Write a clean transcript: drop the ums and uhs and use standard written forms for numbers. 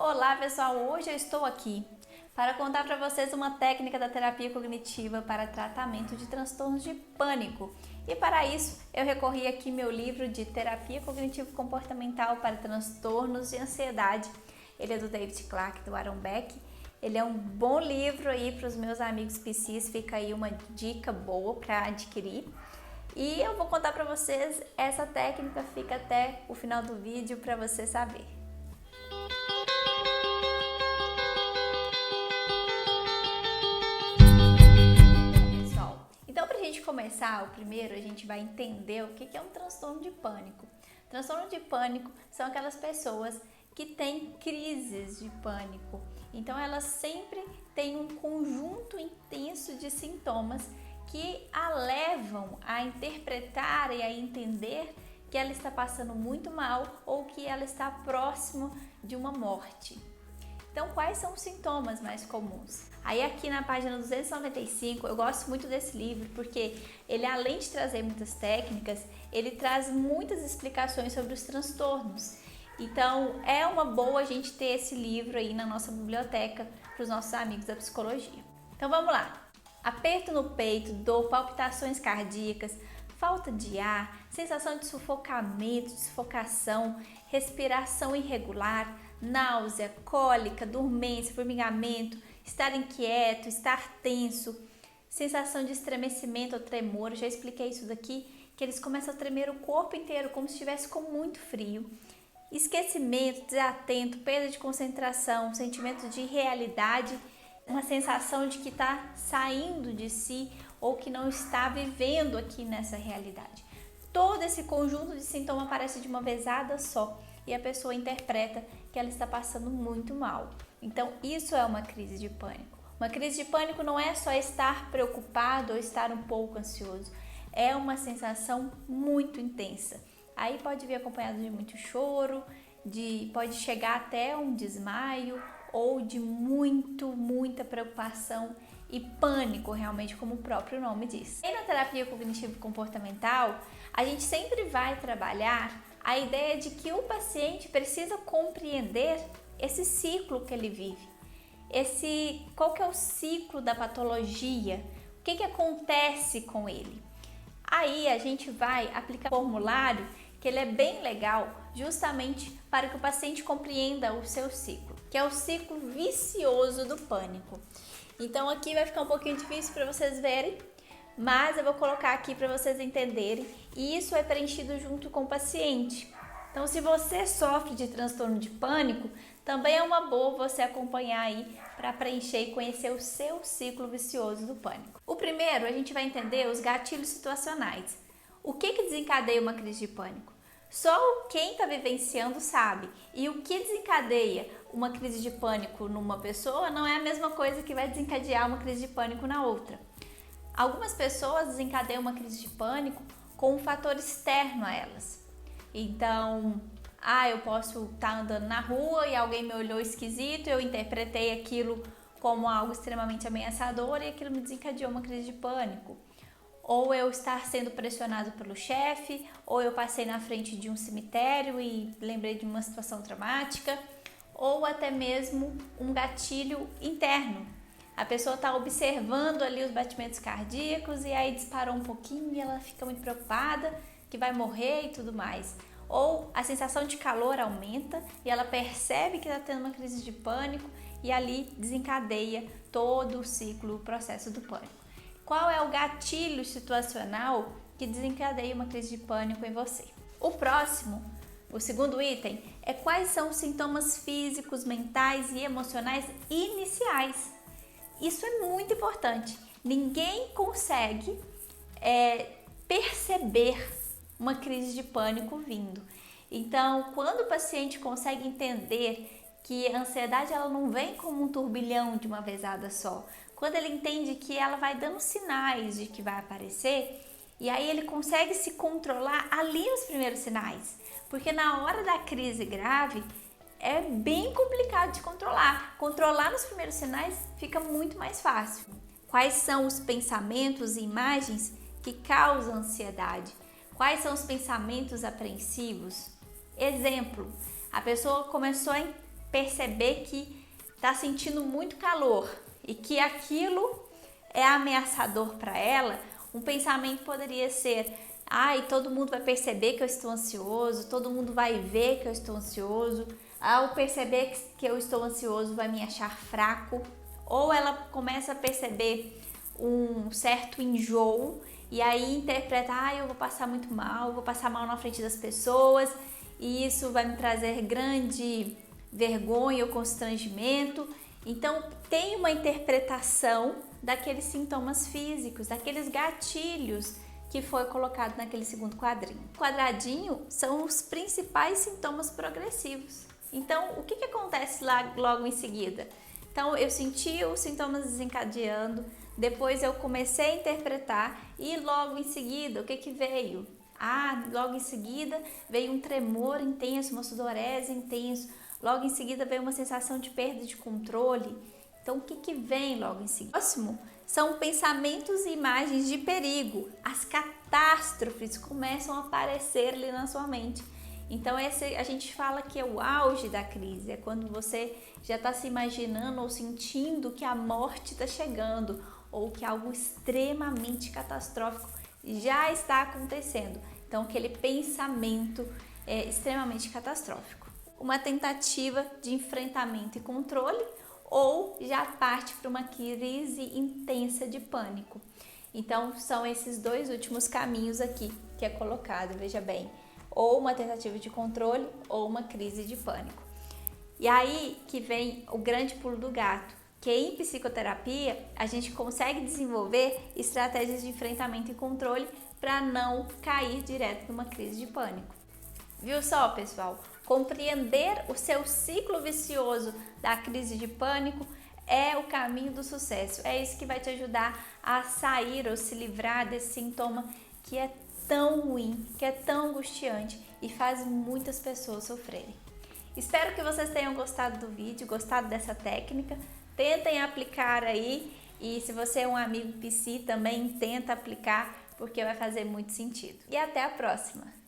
Olá pessoal, hoje eu estou aqui para contar para vocês uma técnica da terapia cognitiva para tratamento de transtornos de pânico. E para isso eu recorri aqui ao meu livro de terapia cognitivo-comportamental para transtornos de ansiedade. Ele é do David Clarke, do Aaron Beck. Ele é um bom livro aí para os meus amigos psis, fica aí uma dica boa para adquirir. E eu vou contar para vocês essa técnica, fica até o final do vídeo para você saber. Então, para a gente começar, o primeiro a gente vai entender o que é um transtorno de pânico. Transtorno de pânico são aquelas pessoas que têm crises de pânico. Então, elas sempre têm um conjunto intenso de sintomas que a levam a interpretar e a entender que ela está passando muito mal ou que ela está próximo de uma morte. Então, quais são os sintomas mais comuns? Aí aqui na página 295, eu gosto muito desse livro porque ele, além de trazer muitas técnicas, ele traz muitas explicações sobre os transtornos. Então, é uma boa a gente ter esse livro aí na nossa biblioteca para os nossos amigos da psicologia. Então, vamos lá. Aperto no peito, dor, palpitações cardíacas, falta de ar, sensação de sufocamento, sufocação, respiração irregular, náusea, cólica, dormência, formigamento, estar inquieto, estar tenso, sensação de estremecimento ou tremor. Eu já expliquei isso daqui, que eles começam a tremer o corpo inteiro como se estivesse com muito frio. Esquecimento, desatento, perda de concentração, sentimento de irrealidade, uma sensação de que está saindo de si ou que não está vivendo aqui nessa realidade. Todo esse conjunto de sintomas aparece de uma vezada só e a pessoa interpreta que ela está passando muito mal. Então, isso é uma crise de pânico. Uma crise de pânico não é só estar preocupado ou estar um pouco ansioso, é uma sensação muito intensa. Aí pode vir acompanhado de muito choro, pode chegar até um desmaio ou de muita preocupação e pânico, realmente, como o próprio nome diz. E na terapia cognitivo-comportamental, a gente sempre vai trabalhar a ideia de que o paciente precisa compreender esse ciclo que ele vive. Qual que é o ciclo da patologia? O que acontece com ele? Aí a gente vai aplicar um formulário que ele é bem legal justamente para que o paciente compreenda o seu ciclo, que é o ciclo vicioso do pânico. Então aqui vai ficar um pouquinho difícil para vocês verem, mas eu vou colocar aqui para vocês entenderem e isso é preenchido junto com o paciente. Então, se você sofre de transtorno de pânico, também é uma boa você acompanhar aí para preencher e conhecer o seu ciclo vicioso do pânico. O primeiro, a gente vai entender os gatilhos situacionais. O que desencadeia uma crise de pânico? Só quem está vivenciando sabe. E o que desencadeia uma crise de pânico numa pessoa não é a mesma coisa que vai desencadear uma crise de pânico na outra. Algumas pessoas desencadeiam uma crise de pânico com um fator externo a elas. Então, eu posso estar andando na rua e alguém me olhou esquisito, eu interpretei aquilo como algo extremamente ameaçador e aquilo me desencadeou uma crise de pânico. Ou eu estar sendo pressionado pelo chefe, ou eu passei na frente de um cemitério e lembrei de uma situação traumática, ou até mesmo um gatilho interno. A pessoa está observando ali os batimentos cardíacos e aí disparou um pouquinho e ela fica muito preocupada que vai morrer e tudo mais. Ou a sensação de calor aumenta e ela percebe que está tendo uma crise de pânico e ali desencadeia todo o ciclo, o processo do pânico. Qual é o gatilho situacional que desencadeia uma crise de pânico em você? O próximo, o segundo item, é quais são os sintomas físicos, mentais e emocionais iniciais. Isso é muito importante. Ninguém consegue perceber uma crise de pânico vindo. Então, quando o paciente consegue entender que a ansiedade ela não vem como um turbilhão de uma vezada só, quando ele entende que ela vai dando sinais de que vai aparecer, e aí ele consegue se controlar ali nos primeiros sinais, porque na hora da crise grave é bem complicado de controlar. Controlar nos primeiros sinais fica muito mais fácil. Quais são os pensamentos e imagens que causam ansiedade? Quais são os pensamentos apreensivos? Exemplo, a pessoa começou a perceber que está sentindo muito calor e que aquilo é ameaçador para ela, um pensamento poderia ser: ai, todo mundo vai perceber que eu estou ansioso, todo mundo vai ver que eu estou ansioso, ao perceber que eu estou ansioso vai me achar fraco. Ou ela começa a perceber um certo enjoo e aí interpreta: eu vou passar muito mal, vou passar mal na frente das pessoas e isso vai me trazer grande vergonha ou constrangimento. Então tem uma interpretação daqueles sintomas físicos, daqueles gatilhos que foi colocado naquele segundo quadrinho. O quadradinho são os principais sintomas progressivos. Então, o que acontece logo em seguida? Então, eu senti os sintomas desencadeando, depois eu comecei a interpretar e logo em seguida, o que veio? Logo em seguida veio um tremor intenso, uma sudorese intenso, logo em seguida veio uma sensação de perda de controle. Então, o que vem logo em seguida? Próximo são pensamentos e imagens de perigo. As catástrofes começam a aparecer ali na sua mente. Então, a gente fala que é o auge da crise, é quando você já está se imaginando ou sentindo que a morte está chegando ou que algo extremamente catastrófico já está acontecendo. Então, aquele pensamento é extremamente catastrófico. Uma tentativa de enfrentamento e controle, ou já parte para uma crise intensa de pânico. Então, são esses dois últimos caminhos aqui que é colocado, veja bem, ou uma tentativa de controle ou uma crise de pânico. E aí que vem o grande pulo do gato, que em psicoterapia a gente consegue desenvolver estratégias de enfrentamento e controle para não cair direto numa crise de pânico. Viu só, pessoal? Compreender o seu ciclo vicioso da crise de pânico é o caminho do sucesso. É isso que vai te ajudar a sair ou se livrar desse sintoma que é tão ruim, que é tão angustiante e faz muitas pessoas sofrerem. Espero que vocês tenham gostado do vídeo, gostado dessa técnica. Tentem aplicar aí e se você é um amigo psi também tenta aplicar porque vai fazer muito sentido. E até a próxima!